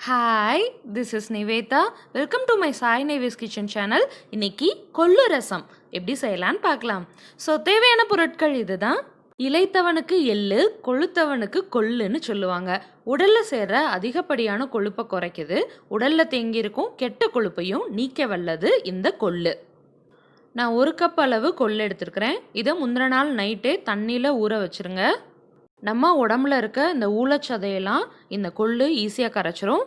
Hi, this is Nivetha. Welcome to my Sai navies kitchen channel. இன்னைக்கு கொள்ளு ரசம் எப்படி செய்யலான்னு பார்க்கலாம். ஸோ தேவையான பொருட்கள் இதுதான். இளைத்தவனுக்கு எள்ளு, கொழுத்தவனுக்கு கொள்ளுன்னு சொல்லுவாங்க. உடலில் சேர்ற அதிகப்படியான கொழுப்பை குறைக்குது. உடலில் தேங்கியிருக்கும் கெட்ட கொழுப்பையும் நீக்க வல்லது இந்த கொள்ளு. நான் 1 கப் அளவு கொள்ளு எடுத்துருக்கிறேன். இதை முந்தின நாள் நைட்டே தண்ணியில் ஊற வச்சுருங்க. நம்ம உடம்புல இருக்க இந்த ஊழச்சதையெல்லாம் இந்த கொள்ளு ஈஸியாக கரைச்சிரும்.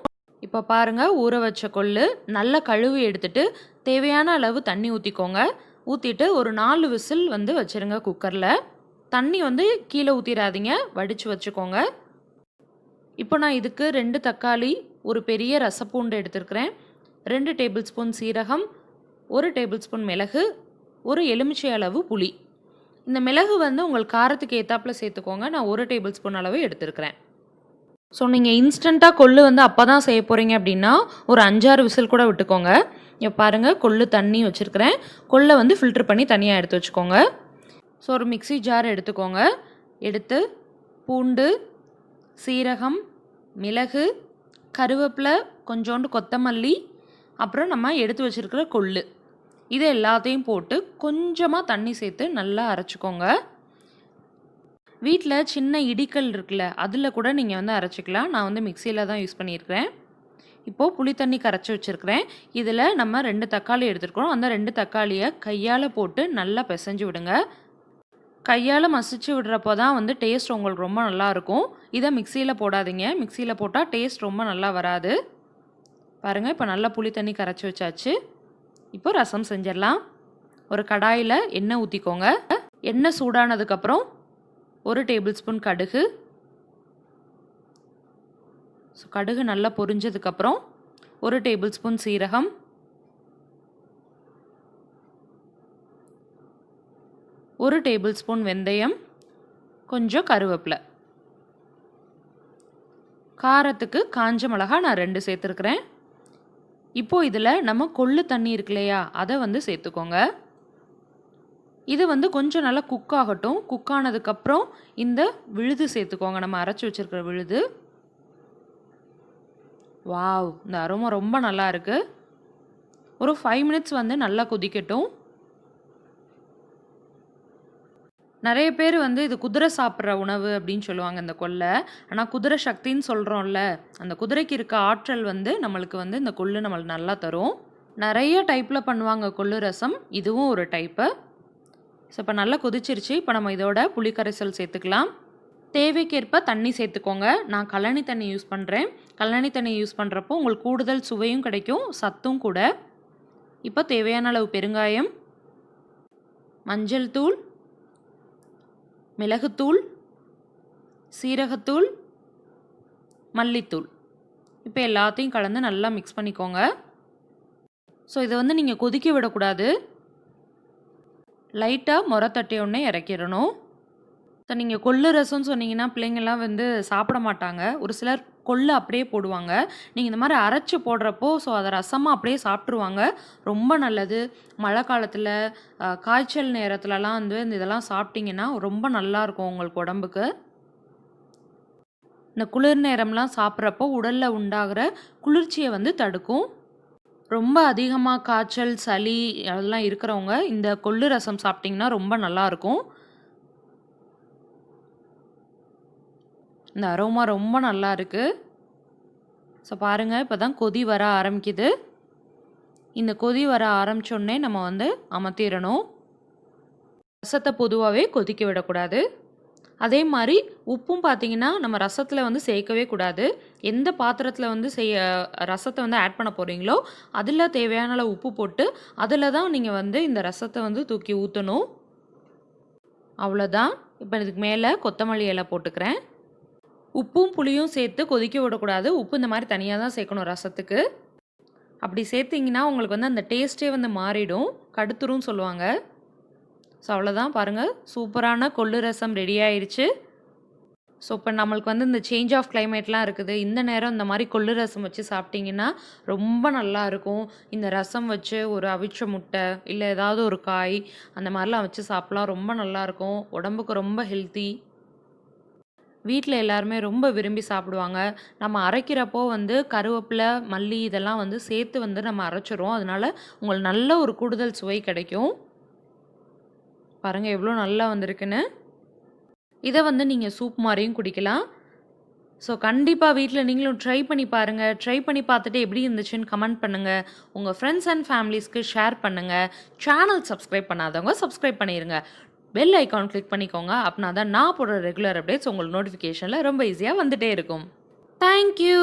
இப்போ பாருங்கள், ஊற வச்ச கொள்ளு நல்லா கழுவி எடுத்துட்டு தேவையான அளவு தண்ணி ஊற்றிக்கோங்க. ஊற்றிட்டு ஒரு 4 விசில் வச்சுருங்க குக்கரில். தண்ணி கீழே ஊற்றிடாதீங்க, வடித்து வச்சுக்கோங்க. இப்போ நான் இதுக்கு 2 தக்காளி, ஒரு பெரிய ரசப்பூண்டு எடுத்துருக்கிறேன், 2 டேபிள் ஸ்பூன் சீரகம், 1 டேபிள் ஸ்பூன் மிளகு, ஒரு எலுமிச்சை அளவு புளி. இந்த மிளகு உங்கள் காரத்துக்கு ஏற்றாப்பில் சேர்த்துக்கோங்க. நான் 1 டேபிள் ஸ்பூன் அளவு எடுத்துருக்கிறேன். ஸோ நீங்கள் இன்ஸ்டண்ட்டாக கொள்ளு அப்போ தான் செய்ய போகிறீங்க அப்படின்னா ஒரு 5-6 விசில் கூட விட்டுக்கோங்க. இப்போ பாருங்கள், கொள்ளு தண்ணி வச்சுருக்கிறேன். கொள்ளை ஃபில்ட்ரு பண்ணி தனியாக எடுத்து வச்சுக்கோங்க. ஸோ ஒரு மிக்ஸி ஜார் எடுத்துக்கோங்க. எடுத்து பூண்டு, சீரகம், மிளகு, கருவேப்பிலை, கொஞ்சோண்டு கொத்தமல்லி, அப்புறம் நம்ம எடுத்து வச்சுருக்கிற கொள்ளு, இது எல்லாத்தையும் போட்டு கொஞ்சமாக தண்ணி சேர்த்து நல்லா அரைச்சிக்கோங்க. வீட்டில் சின்ன இடிக்கல் இருக்குல்ல, அதில் கூட நீங்கள் அரைச்சிக்கலாம். நான் மிக்சியில் தான் யூஸ் பண்ணியிருக்கிறேன். இப்போது புளி தண்ணி கரைச்சி வச்சுருக்கிறேன். இதில் நம்ம 2 தக்காளி எடுத்துருக்கோம். அந்த 2 தக்காளியை கையால் போட்டு நல்லா பிசைஞ்சு விடுங்க. கையால் மசிச்சு விடுறப்போ தான் டேஸ்ட் உங்களுக்கு ரொம்ப நல்லாயிருக்கும். இதை மிக்சியில் போடாதீங்க. மிக்சியில் போட்டால் டேஸ்ட் ரொம்ப நல்லா வராது. பாருங்கள், இப்போ நல்லா புளி தண்ணி கரைச்சி வச்சாச்சு. இப்போ ரசம் செஞ்சிடலாம். ஒரு கடாயில் எண்ணெய் ஊற்றிக்கோங்க. எண்ணெய் சூடானதுக்கப்புறம் 1 டேபிள் ஸ்பூன் கடுகு. ஸோ கடுகு நல்லா பொரிஞ்சதுக்கப்புறம் 1 டேபிள் ஸ்பூன் சீரகம், 1 டேபிள் ஸ்பூன் வெந்தயம், கொஞ்சம் கருவேப்பிலை. காரத்துக்கு காஞ்ச மிளகா நான் 2 சேர்த்துருக்குறேன். இப்போது இதில் நம்ம கொள்ளு தண்ணி இருக்கு இல்லையா, அதை சேர்த்துக்கோங்க. இது கொஞ்சம் நல்லா குக் ஆகட்டும். குக் ஆனதுக்கப்புறம் இந்த விழுது சேர்த்துக்கோங்க, நம்ம அரைச்சி வச்சுருக்கிற விழுது. வாவ், இந்த அரோமா ரொம்ப நல்லா இருக்குது. ஒரு 5 மினிட்ஸ் நல்லா கொதிக்கட்டும். நிறைய பேர் இது குதிரை சாப்பிட்ற உணவு அப்படின்னு சொல்லுவாங்க இந்த கொள்ளை. ஆனால் குதிரை சக்தின்னு சொல்கிறோம்ல, அந்த குதிரைக்கு இருக்க ஆற்றல் நம்மளுக்கு இந்த கொள்ளு நம்மளுக்கு நல்லா தரும். நிறைய டைப்பில் பண்ணுவாங்க கொள்ளு ரசம், இதுவும் ஒரு டைப்பு. ஸோ இப்போ நல்லா கொதிச்சிருச்சு. இப்போ நம்ம இதோட புளிக்கரைசல் சேர்த்துக்கலாம். தேவைக்கேற்ப தண்ணி சேர்த்துக்கோங்க. நான் கழனி தண்ணி யூஸ் பண்ணுறேன். கழனி தண்ணி யூஸ் பண்ணுறப்போ உங்களுக்கு கூடுதல் சுவையும் கிடைக்கும், சத்தும் கூட. இப்போ தேவையான அளவு பெருங்காயம், மஞ்சள் தூள், மிளகுத்தூள், சீரகத்தூள், மல்லித்தூள், இப்போ எல்லாத்தையும் கலந்து நல்லா மிக்ஸ் பண்ணிக்கோங்க. ஸோ இதை நீங்கள் கொதிக்க விடக்கூடாது. லைட்டாக முறை தட்டிய உடனே இறக்கிடணும். ஸோ நீங்கள் கொள்ளு ரசம்னு சொன்னீங்கன்னா பிள்ளைங்கள்லாம் சாப்பிட மாட்டாங்க. ஒரு சிலர் கொள்ளு அப்படியே போடுவாங்க. நீங்கள் இந்த மாதிரி அரைச்சி போடுறப்போ ஸோ அதை ரசமாக அப்படியே சாப்பிட்ருவாங்க. ரொம்ப நல்லது. மழை காலத்தில், காய்ச்சல் நேரத்துலலாம் இந்த இதெல்லாம் சாப்பிட்டிங்கன்னா ரொம்ப நல்லாயிருக்கும் உங்களுக்கு உடம்புக்கு. இந்த குளிர் நேரம்லாம் சாப்பிட்றப்போ உடலில் உண்டாகிற குளிர்ச்சியை தடுக்கும். ரொம்ப அதிகமாக காய்ச்சல், சளி அதெல்லாம் இருக்கிறவங்க இந்த கொள்ளு ரசம் சாப்பிட்டிங்கன்னா ரொம்ப நல்லாயிருக்கும். இந்த அரோமா ரொம்ப நல்லா இருக்குது. ஸோ பாருங்கள், இப்போ தான் கொதி வர ஆரம்பிக்குது. இந்த கொதி வர ஆரம்பித்தோடனே நம்ம அமர்த்திடணும். ரசத்தை பொதுவாகவே கொதிக்க விடக்கூடாது. அதே மாதிரி உப்பும் பார்த்திங்கன்னா நம்ம ரசத்தில் சேர்க்கவே கூடாது. எந்த பாத்திரத்தில் ரசத்தை ஆட் பண்ண போகிறீங்களோ அதில் தேவையான அளவு உப்பு போட்டு அதில் தான் நீங்கள் இந்த ரசத்தை தூக்கி ஊற்றணும். அவ்வளோதான். இப்போ இதுக்கு மேலே கொத்தமல்லி இலை போட்டுக்கிறேன். உப்பும் புளியும் சேர்த்து கொதிக்க விடக்கூடாது. உப்பு இந்த மாதிரி தனியாக தான் சேர்க்கணும் ரசத்துக்கு. அப்படி சேர்த்திங்கன்னா உங்களுக்கு அந்த டேஸ்ட்டே மாறிடும், கடுத்துரும் சொல்லுவாங்க. ஸோ அவ்வளோதான். பாருங்கள், சூப்பரான கொள்ளு ரசம் ரெடி ஆயிடுச்சு. ஸோ இப்போ நம்மளுக்கு இந்த சேஞ்ச் ஆஃப் கிளைமேட்லாம் இருக்குது. இந்த நேரம் இந்த மாதிரி கொள்ளு ரசம் வச்சு சாப்பிட்டிங்கன்னா ரொம்ப நல்லாயிருக்கும். இந்த ரசம் வச்சு ஒரு அவிச்ச முட்டை இல்லை ஏதாவது ஒரு காய் அந்த மாதிரிலாம் வச்சு சாப்பிட்லாம், ரொம்ப நல்லாயிருக்கும். உடம்புக்கு ரொம்ப ஹெல்த்தி. வீட்டில் எல்லாருமே ரொம்ப விரும்பி சாப்பிடுவாங்க. நம்ம அரைக்கிறப்போ வந்து கருவேப்பிலை, மல்லி இதெல்லாம் வந்து சேர்த்து வந்து நம்ம அரைச்சிரும். அதனால உங்களுக்கு நல்ல ஒரு கூடுதல் சுவை கிடைக்கும். பாருங்கள் எவ்வளோ நல்லா வந்திருக்குன்னு. இதை வந்து நீங்கள் சூப் மாதிரியும் குடிக்கலாம். ஸோ கண்டிப்பாக வீட்டில் நீங்களும் ட்ரை பண்ணி பாருங்கள். ட்ரை பண்ணி பார்த்துட்டு எப்படி இருந்துச்சுன்னு கமெண்ட் பண்ணுங்கள். உங்கள் ஃப்ரெண்ட்ஸ் அண்ட் ஃபேமிலிஸ்க்கு ஷேர் பண்ணுங்கள். சேனல் சப்ஸ்கிரைப் பண்ணாதவங்க சப்ஸ்கிரைப் பண்ணிடுங்க. பெல் ஐக்கான் கிளிக் பண்ணிக்கோங்க. அப்படின்னா தான் நான் போடுற ரெகுலர் அப்டேட்ஸ் உங்களுக்கு நோட்டிஃபிகேஷனில் ரொம்ப ஈஸியாக வந்துகிட்டே இருக்கும். தேங்க்யூ.